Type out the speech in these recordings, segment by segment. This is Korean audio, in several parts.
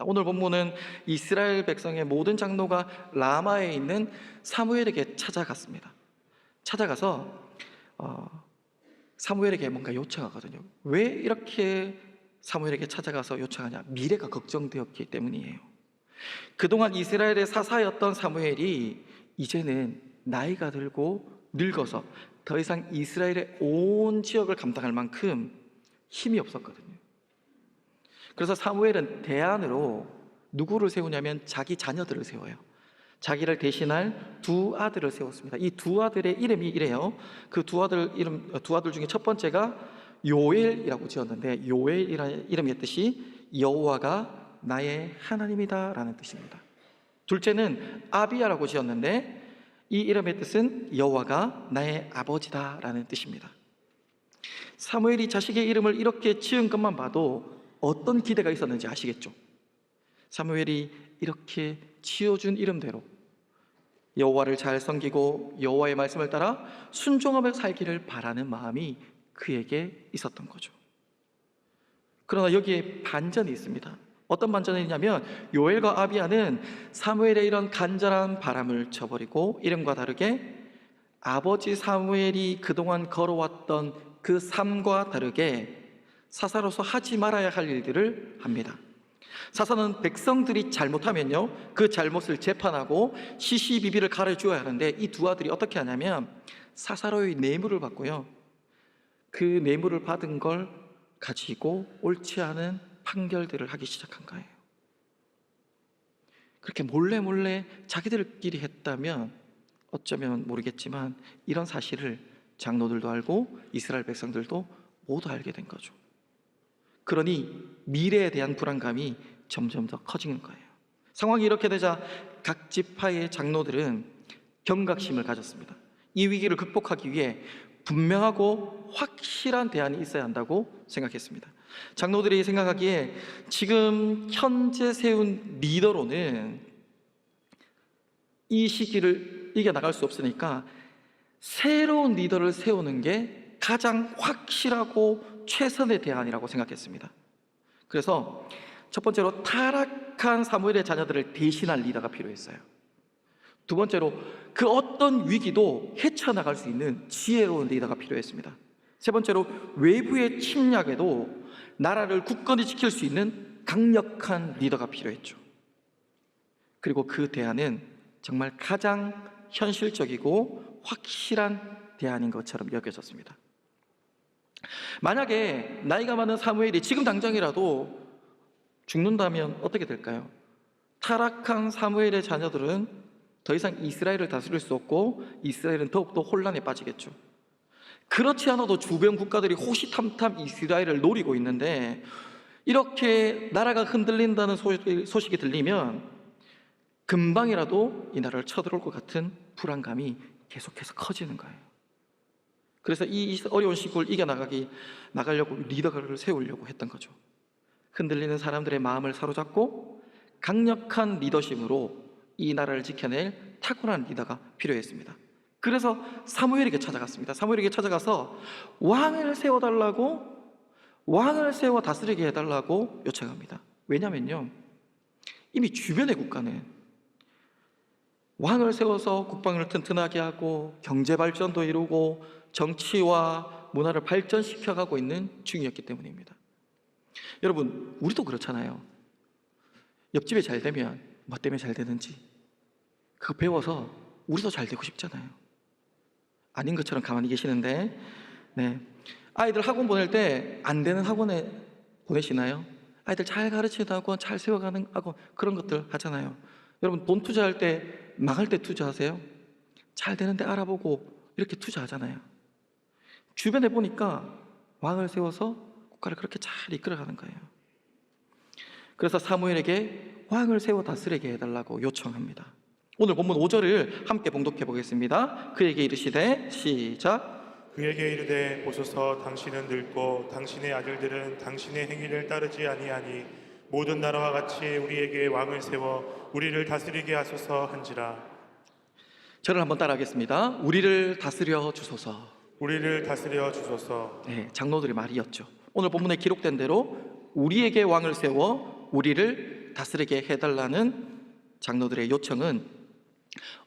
오늘 본문은 이스라엘 백성의 모든 장로가 라마에 있는 사무엘에게 찾아갔습니다. 찾아가서 사무엘에게 뭔가 요청하거든요. 왜 이렇게 사무엘에게 찾아가서 요청하냐? 미래가 걱정되었기 때문이에요. 그동안 이스라엘의 사사였던 사무엘이 이제는 나이가 들고 늙어서 더 이상 이스라엘의 온 지역을 감당할 만큼 힘이 없었거든요. 그래서 사무엘은 대안으로 누구를 세우냐면 자기 자녀들을 세워요. 자기를 대신할 두 아들을 세웠습니다. 이 두 아들의 이름이 이래요. 그 두 아들 중에 첫 번째가 요엘이라고 지었는데, 요엘이라는 이름의 뜻이 여호와가 나의 하나님이다 라는 뜻입니다. 둘째는 아비야라고 지었는데, 이 이름의 뜻은 여호와가 나의 아버지다 라는 뜻입니다. 사무엘이 자식의 이름을 이렇게 지은 것만 봐도 어떤 기대가 있었는지 아시겠죠? 사무엘이 이렇게 지어준 이름대로 여호와를 잘 섬기고 여호와의 말씀을 따라 순종하며 살기를 바라는 마음이 그에게 있었던 거죠. 그러나 여기에 반전이 있습니다. 어떤 반전이 있냐면, 요엘과 아비야는 사무엘의 이런 간절한 바람을 저버리고 이름과 다르게 아버지 사무엘이 그동안 걸어왔던 그 삶과 다르게 사사로서 하지 말아야 할 일들을 합니다. 사사는 백성들이 잘못하면요, 그 잘못을 재판하고 시시비비를 가르쳐줘야 하는데, 이 두 아들이 어떻게 하냐면 사사로의 뇌물을 받고요, 그 뇌물을 받은 걸 가지고 옳지 않은 판결들을 하기 시작한 거예요. 그렇게 몰래 자기들끼리 했다면 어쩌면 모르겠지만 이런 사실을 장로들도 알고 이스라엘 백성들도 모두 알게 된 거죠. 그러니 미래에 대한 불안감이 점점 더 커지는 거예요. 상황이 이렇게 되자 각 지파의 장로들은 경각심을 가졌습니다. 이 위기를 극복하기 위해 분명하고 확실한 대안이 있어야 한다고 생각했습니다. 장로들이 생각하기에 지금 현재 세운 리더로는 이 시기를 이겨나갈 수 없으니까 새로운 리더를 세우는 게 가장 확실하고 최선의 대안이라고 생각했습니다. 그래서 첫 번째로 타락한 사무엘의 자녀들을 대신할 리더가 필요했어요. 두 번째로 그 어떤 위기도 헤쳐나갈 수 있는 지혜로운 리더가 필요했습니다. 세 번째로 외부의 침략에도 나라를 굳건히 지킬 수 있는 강력한 리더가 필요했죠. 그리고 그 대안은 정말 가장 현실적이고 확실한 대안인 것처럼 여겨졌습니다. 만약에 나이가 많은 사무엘이 지금 당장이라도 죽는다면 어떻게 될까요? 타락한 사무엘의 자녀들은 더 이상 이스라엘을 다스릴 수 없고 이스라엘은 더욱더 혼란에 빠지겠죠. 그렇지 않아도 주변 국가들이 호시탐탐 이스라엘을 노리고 있는데, 이렇게 나라가 흔들린다는 소식이 들리면 금방이라도 이 나라를 쳐들어올 것 같은 불안감이 계속해서 커지는 거예요. 그래서 이 어려운 시국을 이겨나가려고 리더를 세우려고 했던 거죠. 흔들리는 사람들의 마음을 사로잡고 강력한 리더십으로 이 나라를 지켜낼 탁월한 리더가 필요했습니다. 그래서 사무엘에게 찾아갔습니다. 사무엘에게 찾아가서 왕을 세워달라고, 왕을 세워 다스리게 해달라고 요청합니다. 왜냐면요, 이미 주변의 국가는 왕을 세워서 국방을 튼튼하게 하고 경제 발전도 이루고 정치와 문화를 발전시켜가고 있는 중이었기 때문입니다. 여러분, 우리도 그렇잖아요. 옆집에 잘 되면 뭐 때문에 잘 되는지 그거 배워서 우리도 잘 되고 싶잖아요. 아닌 것처럼 가만히 계시는데, 아이들 학원 보낼 때 안 되는 학원에 보내시나요? 아이들 잘 가르치는 학원, 잘 세워가는 학원, 그런 것들 하잖아요. 여러분, 돈 투자할 때 망할 때 투자하세요? 잘 되는데 알아보고 이렇게 투자하잖아요. 주변에 보니까 왕을 세워서 국가를 그렇게 잘 이끌어가는 거예요. 그래서 사무엘에게 왕을 세워 다스리게 해달라고 요청합니다. 오늘 본문 5절을 함께 봉독해 보겠습니다. 그에게 이르시되, 시작. 그에게 이르되, 보소서, 당신은 늙고 당신의 아들들은 당신의 행위를 따르지 아니하니 모든 나라와 같이 우리에게 왕을 세워 우리를 다스리게 하소서 한지라. 저를 한번 따라하겠습니다. 우리를 다스려 주소서. 우리를 다스려 주소서. 장로들의 말이었죠. 오늘 본문에 기록된 대로 우리에게 왕을 세워 우리를 다스리게 해달라는 장로들의 요청은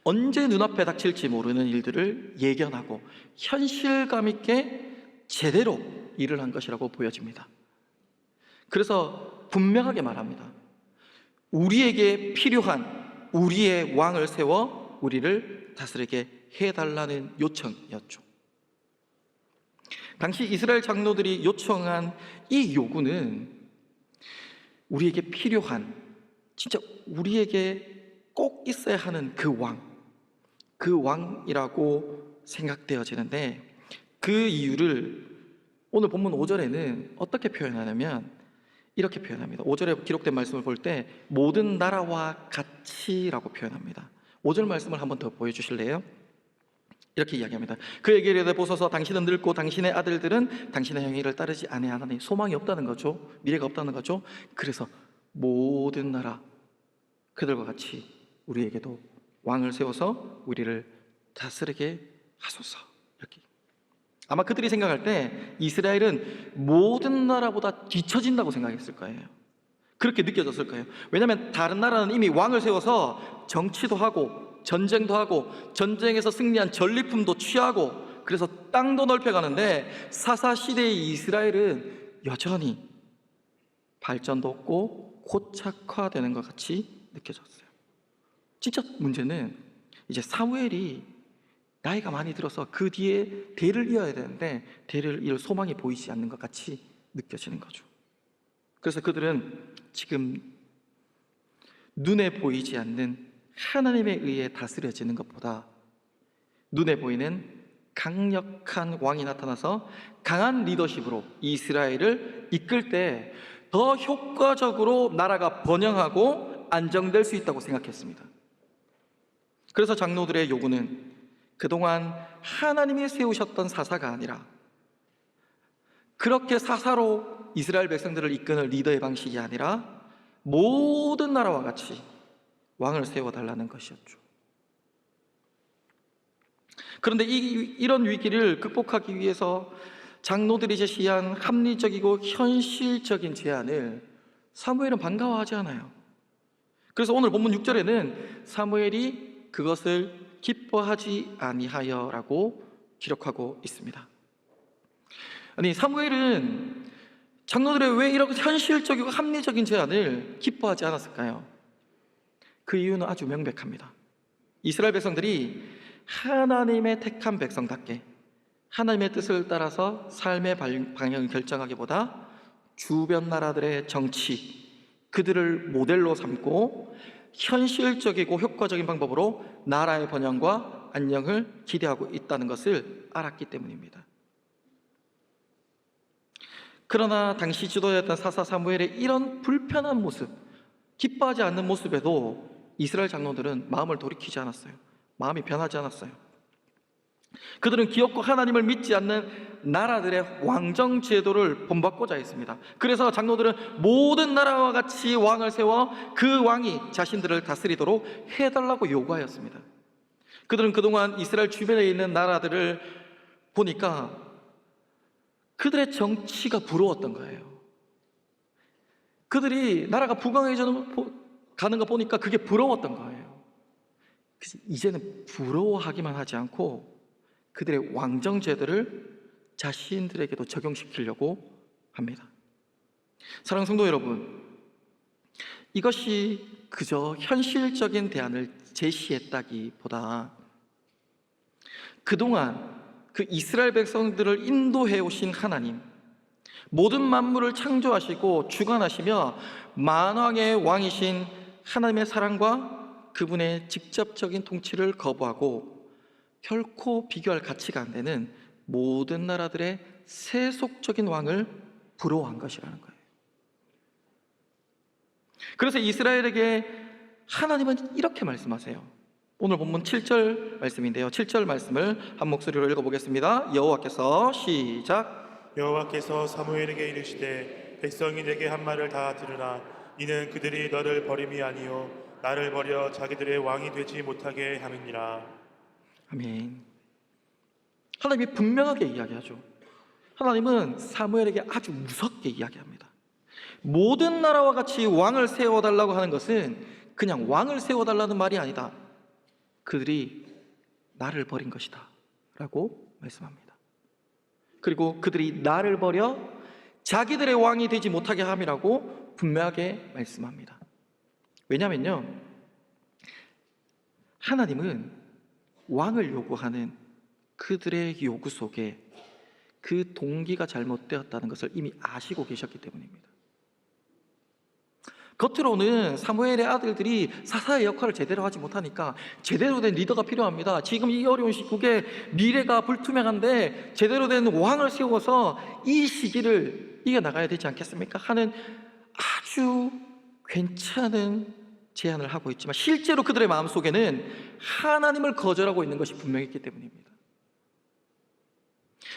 언제 눈앞에 닥칠지 모르는 일들을 예견하고 현실감 있게 제대로 일을 한 것이라고 보여집니다. 그래서 분명하게 말합니다. 우리에게 필요한 우리의 왕을 세워 우리를 다스리게 해달라는 요청이었죠. 당시 이스라엘 장로들이 요청한 이 요구는 우리에게 필요한, 진짜 우리에게 꼭 있어야 하는 그 왕이라고 생각되어지는데, 그 이유를 오늘 본문 5절에는 어떻게 표현하냐면 이렇게 표현합니다. 5절에 기록된 말씀을 볼 때 모든 나라와 같이라고 표현합니다. 5절 말씀을 한번 더 보여주실래요? 이렇게 이야기합니다. 그에게 이르되 보소서 당신은 늙고 당신의 아들들은 당신의 행위를 따르지 아니하나니. 소망이 없다는 거죠. 미래가 없다는 거죠. 그래서 모든 나라 그들과 같이 우리에게도 왕을 세워서 우리를 다스리게 하소서. 이렇게. 아마 그들이 생각할 때 이스라엘은 모든 나라보다 뒤처진다고 생각했을 거예요. 그렇게 느껴졌을 거예요. 왜냐하면 다른 나라는 이미 왕을 세워서 정치도 하고 전쟁도 하고 전쟁에서 승리한 전리품도 취하고 그래서 땅도 넓혀가는데, 사사시대의 이스라엘은 여전히 발전도 없고 고착화되는 것 같이 느껴졌어요. 진짜 문제는 이제 사무엘이 나이가 많이 들어서 그 뒤에 대를 이어야 되는데 대를 이을 소망이 보이지 않는 것 같이 느껴지는 거죠. 그래서 그들은 지금 눈에 보이지 않는 하나님에 의해 다스려지는 것보다 눈에 보이는 강력한 왕이 나타나서 강한 리더십으로 이스라엘을 이끌 때 더 효과적으로 나라가 번영하고 안정될 수 있다고 생각했습니다. 그래서 장로들의 요구는 그동안 하나님이 세우셨던 사사가 아니라 그렇게 사사로 이스라엘 백성들을 이끄는 리더의 방식이 아니라 모든 나라와 같이 왕을 세워달라는 것이었죠. 그런데 이런 위기를 극복하기 위해서 장로들이 제시한 합리적이고 현실적인 제안을 사무엘은 반가워하지 않아요. 그래서 오늘 본문 6절에는 사무엘이 그것을 기뻐하지 아니하여라고 기록하고 있습니다. 아니, 사무엘은 장로들의 왜 이렇게 현실적이고 합리적인 제안을 기뻐하지 않았을까요? 그 이유는 아주 명백합니다. 이스라엘 백성들이 하나님의 택한 백성답게 하나님의 뜻을 따라서 삶의 방향을 결정하기보다 주변 나라들의 정치, 그들을 모델로 삼고 현실적이고 효과적인 방법으로 나라의 번영과 안녕을 기대하고 있다는 것을 알았기 때문입니다. 그러나 당시 지도자였던 사사 사무엘의 이런 불편한 모습, 기뻐하지 않는 모습에도 이스라엘 장로들은 마음을 돌이키지 않았어요. 마음이 변하지 않았어요. 그들은 기업고 하나님을 믿지 않는 나라들의 왕정 제도를 본받고자 했습니다. 그래서 장로들은 모든 나라와 같이 왕을 세워 그 왕이 자신들을 다스리도록 해달라고 요구하였습니다. 그들은 그동안 이스라엘 주변에 있는 나라들을 보니까 그들의 정치가 부러웠던 거예요. 그들이 나라가 부강해져 가는 거 보니까 그게 부러웠던 거예요. 그래서 이제는 부러워하기만 하지 않고 그들의 왕정 제도를 자신들에게도 적용시키려고 합니다. 사랑하는 성도 여러분, 이것이 그저 현실적인 대안을 제시했다기보다 그동안 그 이스라엘 백성들을 인도해 오신 하나님, 모든 만물을 창조하시고 주관하시며 만왕의 왕이신 하나님의 사랑과 그분의 직접적인 통치를 거부하고 결코 비교할 가치가 안 되는 모든 나라들의 세속적인 왕을 부러워한 것이라는 거예요. 그래서 이스라엘에게 하나님은 이렇게 말씀하세요. 오늘 본문 7절 말씀인데요, 7절 말씀을 한 목소리로 읽어보겠습니다. 여호와께서 시작. 여호와께서 사무엘에게 이르시되 백성이 내게 한 말을 다 들으라. 이는 그들이 너를 버림이 아니요 나를 버려 자기들의 왕이 되지 못하게 함이니라. 아멘. 하나님이 분명하게 이야기하죠. 하나님은 사무엘에게 아주 무섭게 이야기합니다. 모든 나라와 같이 왕을 세워달라고 하는 것은 그냥 왕을 세워달라는 말이 아니다. 그들이 나를 버린 것이다 라고 말씀합니다. 그리고 그들이 나를 버려 자기들의 왕이 되지 못하게 함이라고 분명하게 말씀합니다. 왜냐면요, 하나님은 왕을 요구하는 그들의 요구 속에 그 동기가 잘못되었다는 것을 이미 아시고 계셨기 때문입니다. 겉으로는 사무엘의 아들들이 사사의 역할을 제대로 하지 못하니까 제대로 된 리더가 필요합니다. 지금 이 어려운 시국에 미래가 불투명한데 제대로 된 왕을 세워서 이 시기를 이겨나가야 되지 않겠습니까? 하는 아주 괜찮은 제안을 하고 있지만 실제로 그들의 마음속에는 하나님을 거절하고 있는 것이 분명히 있기 때문입니다.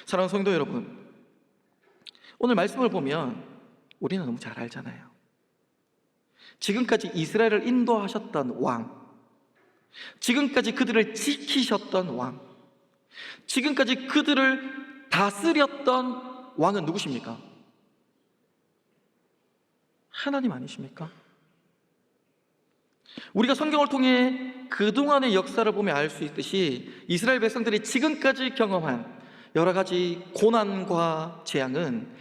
사랑하는 성도 여러분, 오늘 말씀을 보면 우리는 너무 잘 알잖아요. 지금까지 이스라엘을 인도하셨던 왕, 지금까지 그들을 지키셨던 왕, 지금까지 그들을 다스렸던 왕은 누구십니까? 하나님 아니십니까? 우리가 성경을 통해 그동안의 역사를 보면 알 수 있듯이 이스라엘 백성들이 지금까지 경험한 여러 가지 고난과 재앙은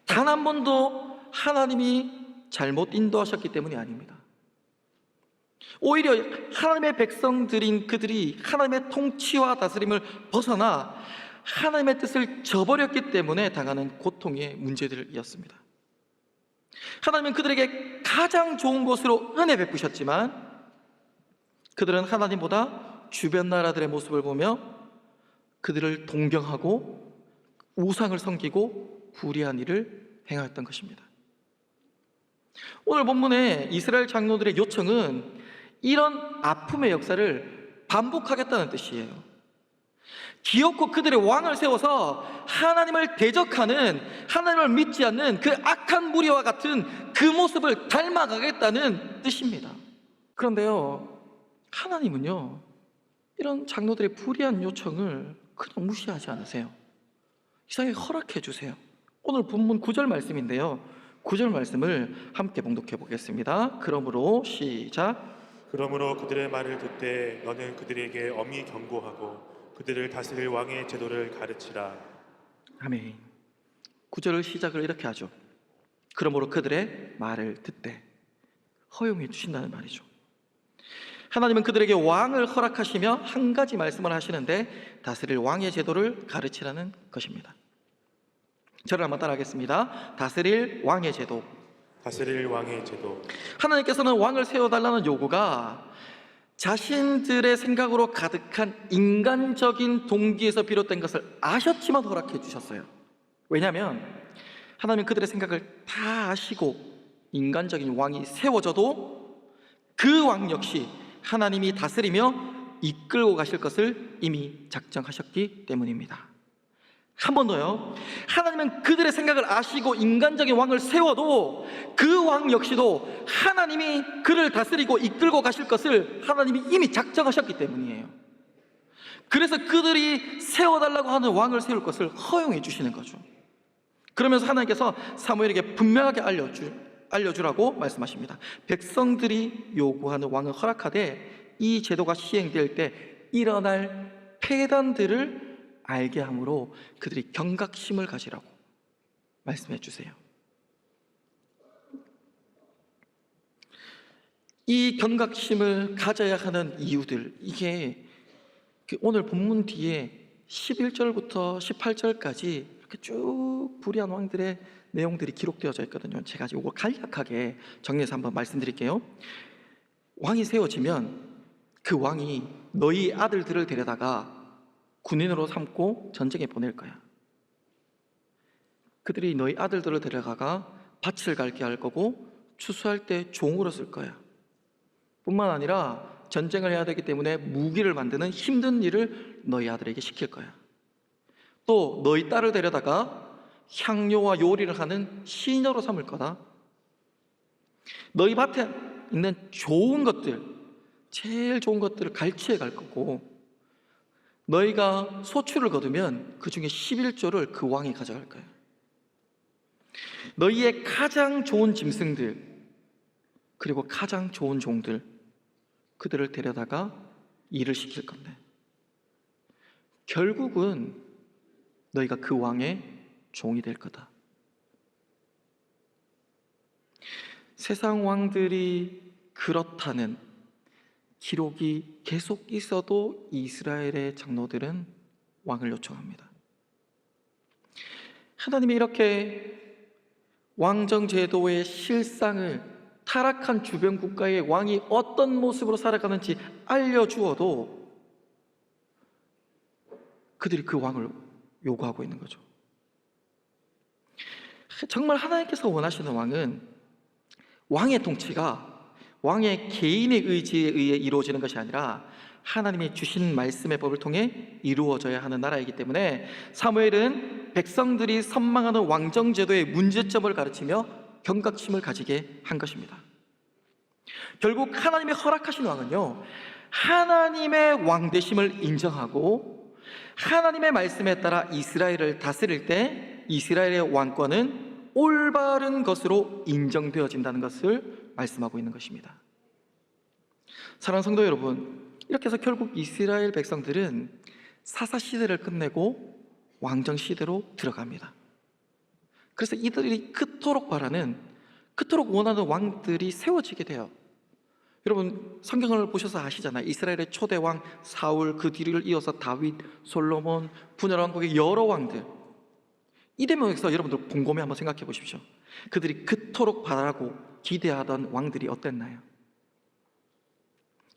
단 한 번도 하나님이 잘못 인도하셨기 때문이 아닙니다. 오히려 하나님의 백성들인 그들이 하나님의 통치와 다스림을 벗어나 하나님의 뜻을 저버렸기 때문에 당하는 고통의 문제들이었습니다. 하나님은 그들에게 가장 좋은 곳으로 은혜 베푸셨지만 그들은 하나님보다 주변 나라들의 모습을 보며 그들을 동경하고 우상을 섬기고 불의한 일을 행하였던 것입니다. 오늘 본문의 이스라엘 장로들의 요청은 이런 아픔의 역사를 반복하겠다는 뜻이에요. 기어코 그들의 왕을 세워서 하나님을 대적하는, 하나님을 믿지 않는 그 악한 무리와 같은 그 모습을 닮아가겠다는 뜻입니다. 그런데요, 하나님은요, 이런 장로들의 불의한 요청을 그냥 무시하지 않으세요. 이상하게 허락해 주세요. 오늘 본문 9절 말씀인데요, 9절 말씀을 함께 봉독해 보겠습니다. 그러므로 시작. 그러므로 그들의 말을 듣되 너는 그들에게 엄히 경고하고 그들을 다스릴 왕의 제도를 가르치라. 아멘. 9절을 시작을 이렇게 하죠. 그러므로 그들의 말을 듣되, 허용해 주신다는 말이죠. 하나님은 그들에게 왕을 허락하시며 한 가지 말씀을 하시는데 다스릴 왕의 제도를 가르치라는 것입니다. 저를 한번 따라하겠습니다. 다스릴 왕의 제도. 다스릴 왕의 제도. 하나님께서는 왕을 세워달라는 요구가 자신들의 생각으로 가득한 인간적인 동기에서 비롯된 것을 아셨지만 허락해 주셨어요. 왜냐하면 하나님은 그들의 생각을 다 아시고 인간적인 왕이 세워져도 그 왕 역시 하나님이 다스리며 이끌고 가실 것을 이미 작정하셨기 때문입니다. 한 번 더요. 하나님은 그들의 생각을 아시고 인간적인 왕을 세워도 그 왕 역시도 하나님이 그를 다스리고 이끌고 가실 것을 하나님이 이미 작정하셨기 때문이에요. 그래서 그들이 세워달라고 하는 왕을 세울 것을 허용해 주시는 거죠. 그러면서 하나님께서 사무엘에게 분명하게 알려주라고 말씀하십니다. 백성들이 요구하는 왕을 허락하되 이 제도가 시행될 때 일어날 폐단들을 알게 함으로 그들이 경각심을 가지라고 말씀해 주세요. 이 경각심을 가져야 하는 이유들, 이게 오늘 본문 뒤에 11절부터 18절까지 이렇게 쭉 불의한 왕들의 내용들이 기록되어져 있거든요. 제가 이거 간략하게 정리해서 한번 말씀드릴게요. 왕이 세워지면 그 왕이 너희 아들들을 데려다가 군인으로 삼고 전쟁에 보낼 거야. 그들이 너희 아들들을 데려가가 밭을 갈게 할 거고 추수할 때 종으로 쓸 거야. 뿐만 아니라 전쟁을 해야 되기 때문에 무기를 만드는 힘든 일을 너희 아들에게 시킬 거야. 또 너희 딸을 데려다가 향료와 요리를 하는 시녀로 삼을 거다. 너희 밭에 있는 좋은 것들, 제일 좋은 것들을 갈취해 갈 거고 너희가 소출을 거두면 그 중에 11조를 그 왕이 가져갈 거예요. 너희의 가장 좋은 짐승들 그리고 가장 좋은 종들 그들을 데려다가 일을 시킬 건데 결국은 너희가 그 왕의 종이 될 거다. 세상 왕들이 그렇다는 기록이 계속 있어도 이스라엘의 장로들은 왕을 요청합니다. 하나님이 이렇게 왕정제도의 실상을 타락한 주변 국가의 왕이 어떤 모습으로 살아가는지 알려주어도 그들이 그 왕을 요구하고 있는 거죠. 정말 하나님께서 원하시는 왕은 왕의 통치가 왕의 개인의 의지에 의해 이루어지는 것이 아니라 하나님이 주신 말씀의 법을 통해 이루어져야 하는 나라이기 때문에 사무엘은 백성들이 선망하는 왕정제도의 문제점을 가르치며 경각심을 가지게 한 것입니다. 결국 하나님의 허락하신 왕은요, 하나님의 왕되심을 인정하고 하나님의 말씀에 따라 이스라엘을 다스릴 때 이스라엘의 왕권은 올바른 것으로 인정되어진다는 것을 말씀하고 있는 것입니다. 사랑하는 성도 여러분, 이렇게 해서 결국 이스라엘 백성들은 사사시대를 끝내고 왕정시대로 들어갑니다. 그래서 이들이 그토록 바라는, 그토록 원하는 왕들이 세워지게 돼요. 여러분 성경을 보셔서 아시잖아요. 이스라엘의 초대 왕 사울, 그 뒤를 이어서 다윗, 솔로몬, 분열 왕국의 여러 왕들. 이 대목에서 여러분들 곰곰이 한번 생각해 보십시오. 그들이 그토록 바라고 기대하던 왕들이 어땠나요?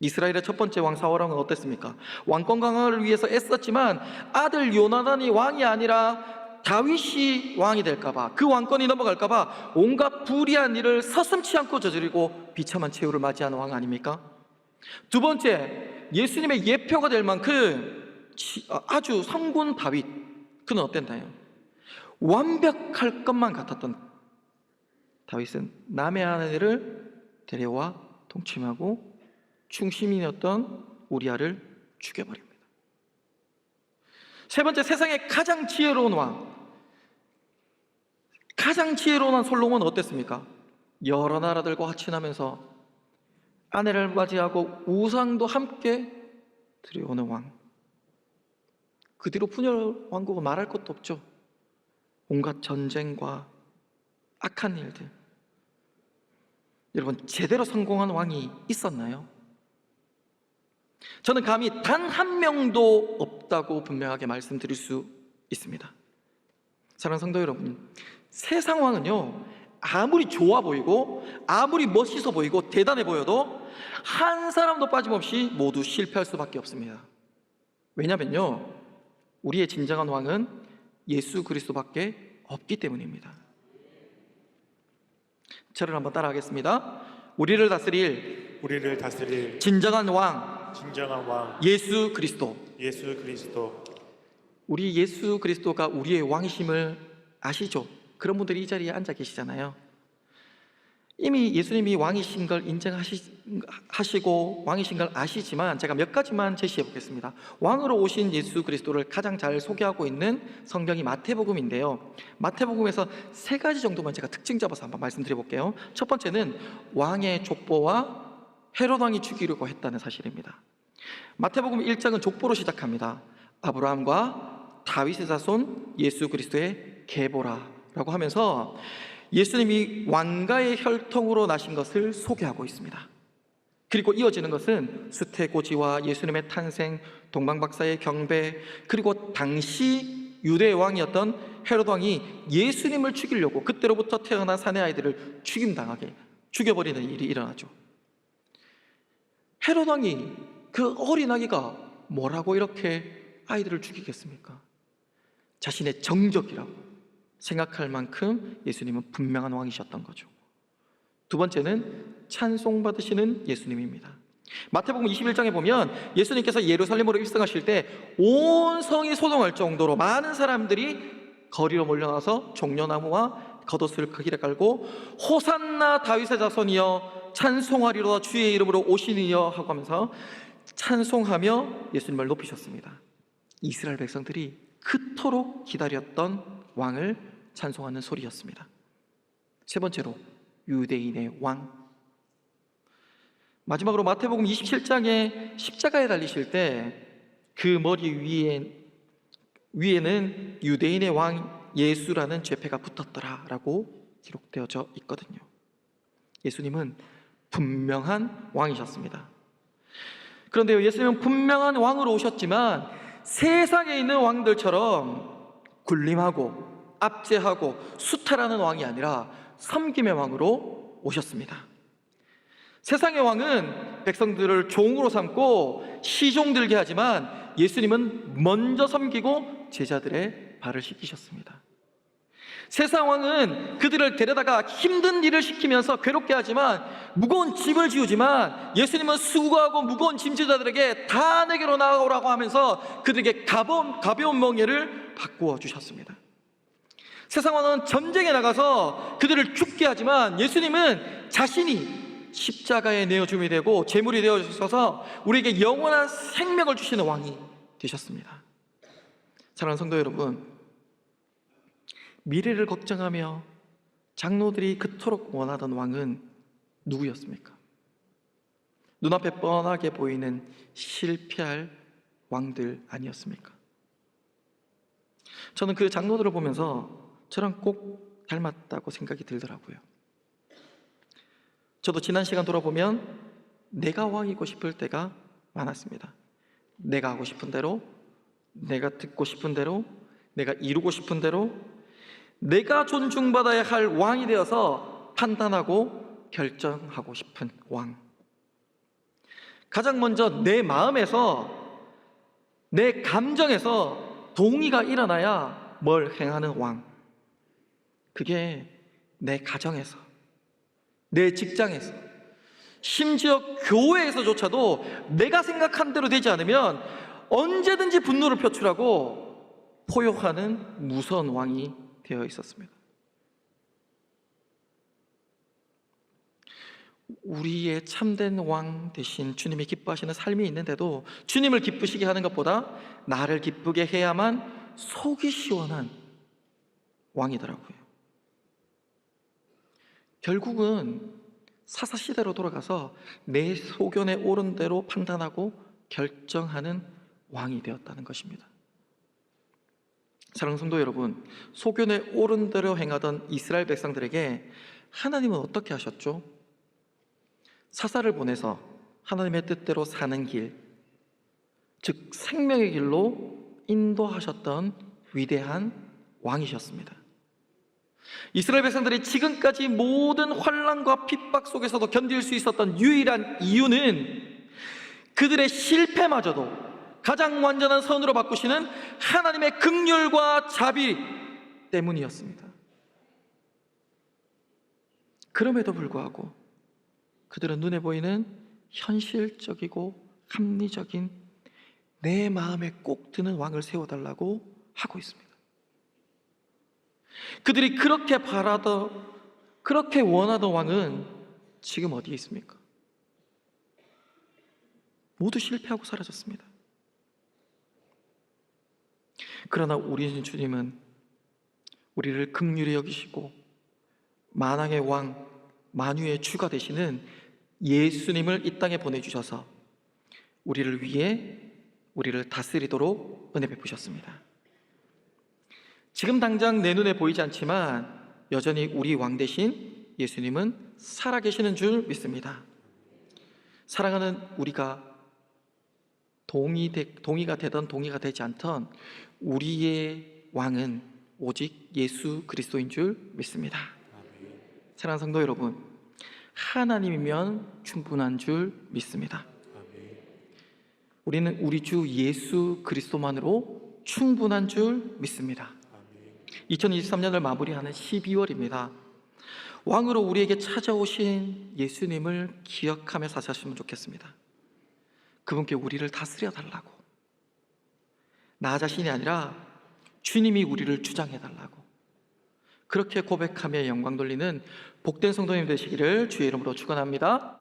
이스라엘의 첫 번째 왕 사울 왕은 어땠습니까? 왕권 강화를 위해서 애썼지만 아들 요나단이 왕이 아니라 다윗이 왕이 될까봐, 그 왕권이 넘어갈까봐 온갖 불의한 일을 서슴지 않고 저지르고 비참한 최후를 맞이하는 왕 아닙니까? 두 번째, 예수님의 예표가 될 만큼 아주 성군 다윗, 그는 어땠나요? 완벽할 것만 같았던 다윗은 남의 아내를 데려와 통치하고 충신이었던 우리아를 죽여버립니다. 세 번째, 세상의 가장 지혜로운 왕, 가장 지혜로운 왕 솔로몬은 어땠습니까? 여러 나라들과 화친하면서 아내를 맞이하고 우상도 함께 들여오는 왕. 그 뒤로 분열 왕국은 말할 것도 없죠. 온갖 전쟁과 악한 일들. 여러분, 제대로 성공한 왕이 있었나요? 저는 감히 단 한 명도 없다고 분명하게 말씀드릴 수 있습니다. 사랑하는 성도 여러분, 세상 왕은요, 아무리 좋아 보이고 아무리 멋있어 보이고 대단해 보여도 한 사람도 빠짐없이 모두 실패할 수밖에 없습니다. 왜냐면요, 우리의 진정한 왕은 예수 그리스도밖에 없기 때문입니다. 저를 한번 따라하겠습니다. 우리를 다스릴 진정한 왕 예수 그리스도. 우리 예수 그리스도가 우리의 왕이심을 아시죠? 그런 분들이 이 자리에 앉아 계시잖아요. 이미 예수님이 왕이신 걸 인정하시고 왕이신 걸 아시지만 제가 몇 가지만 제시해 보겠습니다. 왕으로 오신 예수 그리스도를 가장 잘 소개하고 있는 성경이 마태복음인데요, 마태복음에서 세 가지 정도만 제가 특징 잡아서 한번 말씀드려 볼게요. 첫 번째는 왕의 족보와 헤롯 왕이 죽이려고 했다는 사실입니다. 마태복음 1장은 족보로 시작합니다. 아브라함과 다윗의 자손 예수 그리스도의 계보라라고 하면서 예수님이 왕가의 혈통으로 나신 것을 소개하고 있습니다. 그리고 이어지는 것은 수태고지와 예수님의 탄생, 동방박사의 경배, 그리고 당시 유대의 왕이었던 헤롯 왕이 예수님을 죽이려고 그때로부터 태어난 사내 아이들을 죽여버리는 일이 일어나죠. 헤롯 왕이, 그 어린아기가 뭐라고 이렇게 아이들을 죽이겠습니까? 자신의 정적이라고 생각할 만큼 예수님은 분명한 왕이셨던 거죠. 두 번째는 찬송받으시는 예수님입니다. 마태복음 21장에 보면 예수님께서 예루살렘으로 입성하실 때 온 성이 소동할 정도로 많은 사람들이 거리로 몰려나서 종려나무와 겉옷을 길에 깔고 호산나 다윗의 자손이여 찬송하리로다 주의 이름으로 오시니여 하고 하면서 찬송하며 예수님을 높이셨습니다. 이스라엘 백성들이 그토록 기다렸던 왕을 찬송하는 소리였습니다. 세 번째로 유대인의 왕. 마지막으로 마태복음 27장에 십자가에 달리실 때 그 머리 위에는 유대인의 왕 예수라는 죄패가 붙었더라라고 기록되어져 있거든요. 예수님은 분명한 왕이셨습니다. 그런데요, 예수님은 분명한 왕으로 오셨지만 세상에 있는 왕들처럼 군림하고 압제하고 수탈하는 왕이 아니라 섬김의 왕으로 오셨습니다. 세상의 왕은 백성들을 종으로 삼고 시종들게 하지만 예수님은 먼저 섬기고 제자들의 발을 씻기셨습니다. 세상 왕은 그들을 데려다가 힘든 일을 시키면서 괴롭게 하지만 무거운 짐을 지우지만 예수님은 수고하고 무거운 짐지자들에게 다 내게로 나아오라고 하면서 그들에게 가벼운 멍에를 바꾸어 주셨습니다. 세상 왕은 전쟁에 나가서 그들을 죽게 하지만 예수님은 자신이 십자가에 내어줌이 되고 제물이 되어 주셔서 우리에게 영원한 생명을 주시는 왕이 되셨습니다. 사랑하는 성도 여러분, 미래를 걱정하며 장로들이 그토록 원하던 왕은 누구였습니까? 눈앞에 뻔하게 보이는 실패할 왕들 아니었습니까? 저는 그 장로들을 보면서 저랑 꼭 닮았다고 생각이 들더라고요. 저도 지난 시간 돌아보면 내가 왕이고 싶을 때가 많았습니다. 내가 하고 싶은 대로, 내가 듣고 싶은 대로, 내가 이루고 싶은 대로, 내가 존중받아야 할 왕이 되어서 판단하고 결정하고 싶은 왕. 가장 먼저 내 마음에서, 내 감정에서 동의가 일어나야 뭘 행하는 왕. 그게 내 가정에서, 내 직장에서, 심지어 교회에서조차도 내가 생각한 대로 되지 않으면 언제든지 분노를 표출하고 포효하는 무서운 왕이 되어 있었습니다. 우리의 참된 왕 대신 주님이 기뻐하시는 삶이 있는데도 주님을 기쁘시게 하는 것보다 나를 기쁘게 해야만 속이 시원한 왕이더라고요. 결국은 사사시대로 돌아가서 내 소견에 옳은 대로 판단하고 결정하는 왕이 되었다는 것입니다. 사랑하는 성도 여러분, 소견에 옳은 대로 행하던 이스라엘 백성들에게 하나님은 어떻게 하셨죠? 사사를 보내서 하나님의 뜻대로 사는 길, 즉 생명의 길로 인도하셨던 위대한 왕이셨습니다. 이스라엘 백성들이 지금까지 모든 환난과 핍박 속에서도 견딜 수 있었던 유일한 이유는 그들의 실패마저도 가장 완전한 선으로 바꾸시는 하나님의 긍휼과 자비 때문이었습니다. 그럼에도 불구하고 그들은 눈에 보이는 현실적이고 합리적인 내 마음에 꼭 드는 왕을 세워달라고 하고 있습니다. 그들이 그렇게 바라던, 그렇게 원하던 왕은 지금 어디에 있습니까? 모두 실패하고 사라졌습니다. 그러나 우리 주님은 우리를 긍휼히 여기시고 만왕의 왕, 만유의 주가 되시는 예수님을 이 땅에 보내주셔서 우리를 위해 우리를 다스리도록 은혜 베푸셨습니다. 지금 당장 내 눈에 보이지 않지만 여전히 우리 왕 대신 예수님은 살아계시는 줄 믿습니다. 사랑하는 우리가 동의가 되던 동의가 되지 않던 우리의 왕은 오직 예수 그리스도인 줄 믿습니다. 사랑하는 성도 여러분, 하나님이면 충분한 줄 믿습니다. 우리는 우리 주 예수 그리스도만으로 충분한 줄 믿습니다. 2023년을 마무리하는 12월입니다. 왕으로 우리에게 찾아오신 예수님을 기억하며 사셨으면 좋겠습니다. 그분께 우리를 다스려 달라고, 나 자신이 아니라 주님이 우리를 주장해 달라고 그렇게 고백하며 영광 돌리는 복된 성도님 되시기를 주의 이름으로 축원합니다.